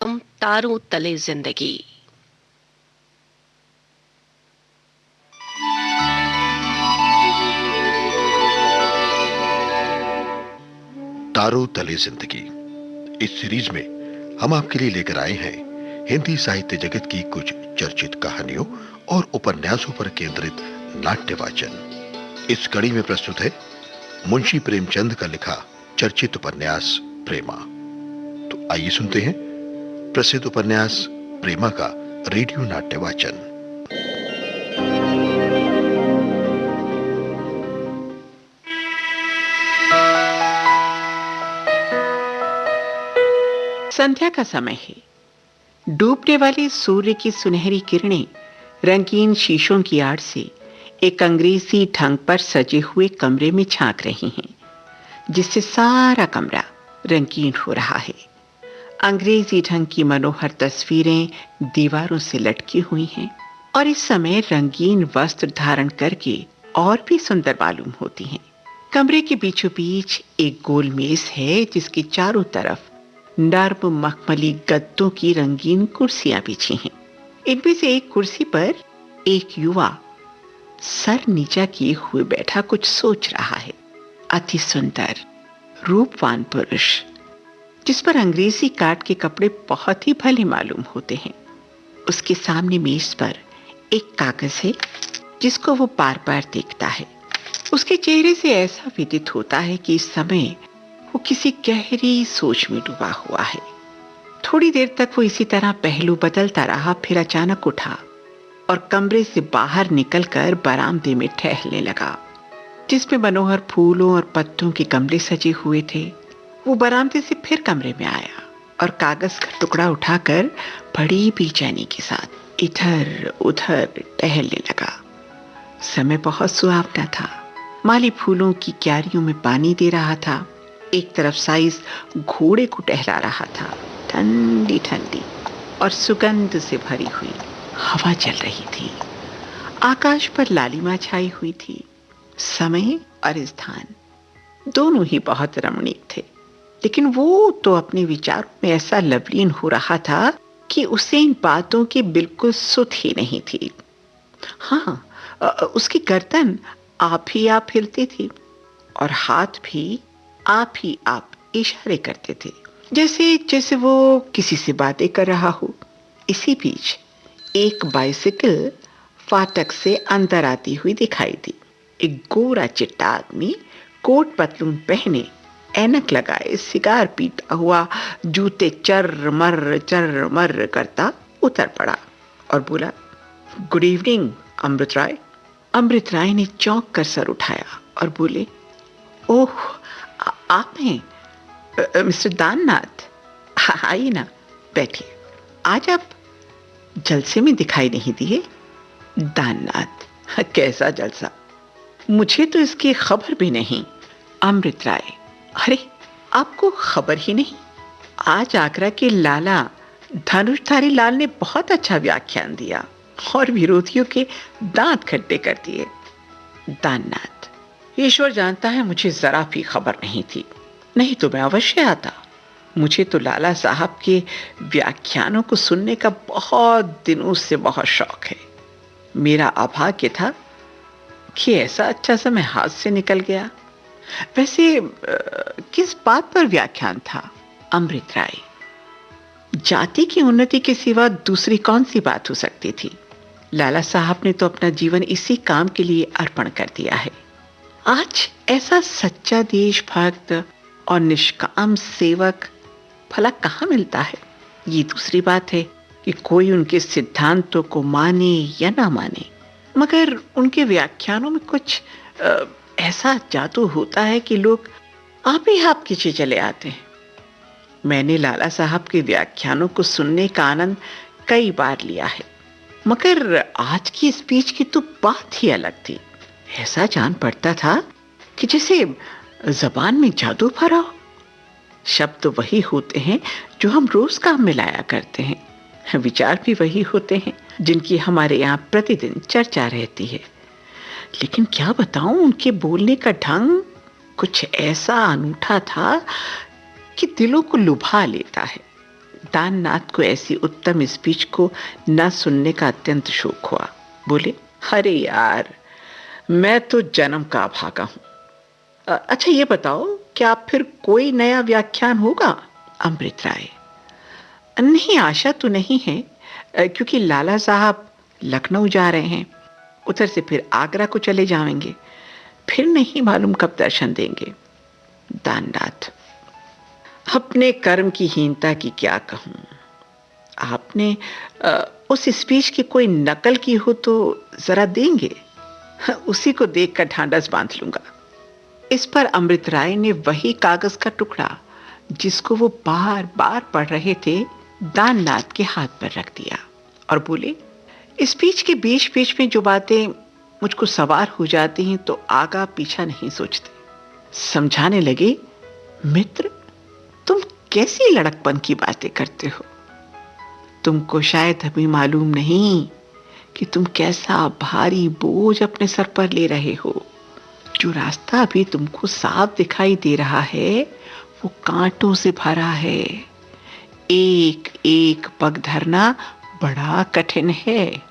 तारों तले जिंदगी। तारों तले जिंदगी। इस सीरीज में हम आपके लिए लेकर आए हैं हिंदी साहित्य जगत की कुछ चर्चित कहानियों और उपन्यासों पर केंद्रित नाट्य वाचन। इस कड़ी में प्रस्तुत है मुंशी प्रेमचंद का लिखा चर्चित उपन्यास प्रेमा। तो आइए सुनते हैं प्रसिद्ध उपन्यास प्रेमा का रेडियो नाट्य वाचन। संध्या का समय है। डूबने वाले सूर्य की सुनहरी किरणें रंगीन शीशों की आड़ से एक अंग्रेजी ढंग पर सजे हुए कमरे में झांक रही हैं, जिससे सारा कमरा रंगीन हो रहा है। अंग्रेजी ढंग की मनोहर तस्वीरें दीवारों से लटकी हुई हैं और इस समय रंगीन वस्त्र धारण करके और भी सुंदर मालूम होती हैं। कमरे के बीचों बीच एक गोल मेज है, जिसके चारों तरफ नर्म मखमली गद्दों की रंगीन कुर्सियां बिछी हैं। इनमें से एक कुर्सी पर एक युवा सर नीचा किए हुए बैठा कुछ सोच रहा है। अति सुंदर रूपवान पुरुष, जिस पर अंग्रेजी काट के कपड़े बहुत ही भले मालूम होते हैं। उसके सामने मेज पर एक कागज है, जिसको वो बार बार देखता है। उसके चेहरे से ऐसा विदित होता है कि इस समय वो किसी गहरी सोच में डूबा हुआ है। थोड़ी देर तक वो इसी तरह पहलू बदलता रहा, फिर अचानक उठा और कमरे से बाहर निकलकर बरामदे में टहलने लगा, जिसमें मनोहर फूलों और पत्तों के गमले सजे हुए थे। वो बरामदे से फिर कमरे में आया और कागज का टुकड़ा उठाकर बड़ी बेचैनी के साथ इधर उधर टहलने लगा। समय बहुत सुहावना था। माली फूलों की क्यारियों में पानी दे रहा था। एक तरफ साइज घोड़े को टहला रहा था। ठंडी ठंडी और सुगंध से भरी हुई हवा चल रही थी। आकाश पर लालिमा छाई हुई थी। समय और स्थान दोनों ही बहुत रमणीक थे, लेकिन वो तो अपने विचारों में ऐसा लवलीन हो रहा था कि उसे इन बातों की बिल्कुल सुध ही नहीं थी। हाँ, उसकी गर्दन आप ही आप हिलती थी और हाथ भी आप ही आप इशारे करते थे, जैसे जैसे वो किसी से बातें कर रहा हो। इसी बीच एक बाइसिकल फाटक से अंदर आती हुई दिखाई दी। एक गोरा चिट्टा आदमी कोट पतलून पहने, ऐनक लगाए, सिगार पीता हुआ, जूते चर मर करता उतर पड़ा और बोला, गुड इवनिंग अमृत राय। अमृत राय ने चौंक कर सर उठाया और बोले, ओह, आप हैं मिस्टर दाननाथ? आइए ना, बैठिए। आज आप जलसे में दिखाई नहीं दिए। दाननाथ, कैसा जलसा? मुझे तो इसकी खबर भी नहीं। अमृत राय, अरे आपको खबर ही नहीं? आज आगरा के लाला धनुषधारी लाल ने बहुत अच्छा व्याख्यान दिया और विरोधियों के दांत खट्टे कर दिए। दाननाथ, ईश्वर जानता है मुझे जरा भी खबर नहीं थी, नहीं तो मैं अवश्य आता। मुझे तो लाला साहब के व्याख्यानों को सुनने का बहुत दिनों से बहुत शौक है। मेरा अभाग्य था कि ऐसा अच्छा समय हाथ से निकल गया। वैसे किस बात पर व्याख्यान था? अमृत राय, जाति की उन्नति के सिवा दूसरी कौन सी बात हो सकती थी? लाला साहब ने तो अपना जीवन इसी काम के लिए अर्पण कर दिया है। आज ऐसा सच्चा देशभक्त और निष्काम सेवक भला कहाँ मिलता है? ये दूसरी बात है कि कोई उनके सिद्धांतों को माने या ना माने, मगर उनके व्याख्यानों में कुछ ऐसा जादू होता है कि लोग आप ही आप खींचे चले आते हैं। मैंने लाला साहब के व्याख्यानों को सुनने का आनंद कई बार लिया है, मगर आज की स्पीच की तो बात ही अलग थी। ऐसा जान पड़ता था कि जैसे जबान में जादू भरा हो। शब्द वही होते हैं जो हम रोज काम में लाया करते हैं। विचार भी वही होते हैं जिनकी हमारे यहाँ प्रतिदिन चर्चा रहती है। लेकिन क्या बताऊं, उनके बोलने का ढंग कुछ ऐसा अनूठा था कि दिलों को लुभा लेता है। दाननाथ को ऐसी उत्तम स्पीच को न सुनने का अत्यंत शौक हुआ। बोले, अरे यार, मैं तो जन्म का अभागा हूं। अच्छा ये बताओ, क्या फिर कोई नया व्याख्यान होगा? अमृत राय, नहीं आशा तो नहीं है, क्योंकि लाला साहब लखनऊ जा रहे हैं, उधर से फिर आगरा को चले जाएंगे, फिर नहीं मालूम कब दर्शन देंगे। दाननाथ, अपने कर्म की हीनता की क्या कहूं। आपने उस स्पीच की कोई नकल की हो तो जरा देंगे, उसी को देखकर ढांढस बांध लूंगा। इस पर अमृत राय ने वही कागज का टुकड़ा जिसको वो बार बार पढ़ रहे थे दाननाथ के हाथ पर रख दिया और बोले, स्पीच के बीच बीच में जो बातें मुझको सवार हो जाती हैं तो आगा पीछा नहीं सोचते। समझाने लगे, मित्र, तुम कैसी लड़कपन की बातें करते हो। तुमको शायद अभी मालूम नहीं कि तुम कैसा भारी बोझ अपने सर पर ले रहे हो। जो रास्ता अभी तुमको साफ दिखाई दे रहा है वो कांटों से भरा है। एक एक पग धरना बड़ा कठिन है।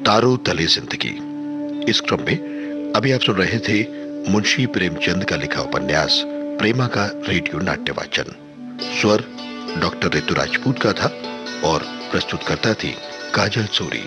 तारों तले जिंदगी। इस क्रम में अभी आप सुन रहे थे मुंशी प्रेमचंद का लिखा उपन्यास प्रेमा का रेडियो नाट्य वाचन। स्वर डॉक्टर ऋतु राजपूत का था और प्रस्तुत करता थी काजल सूरी।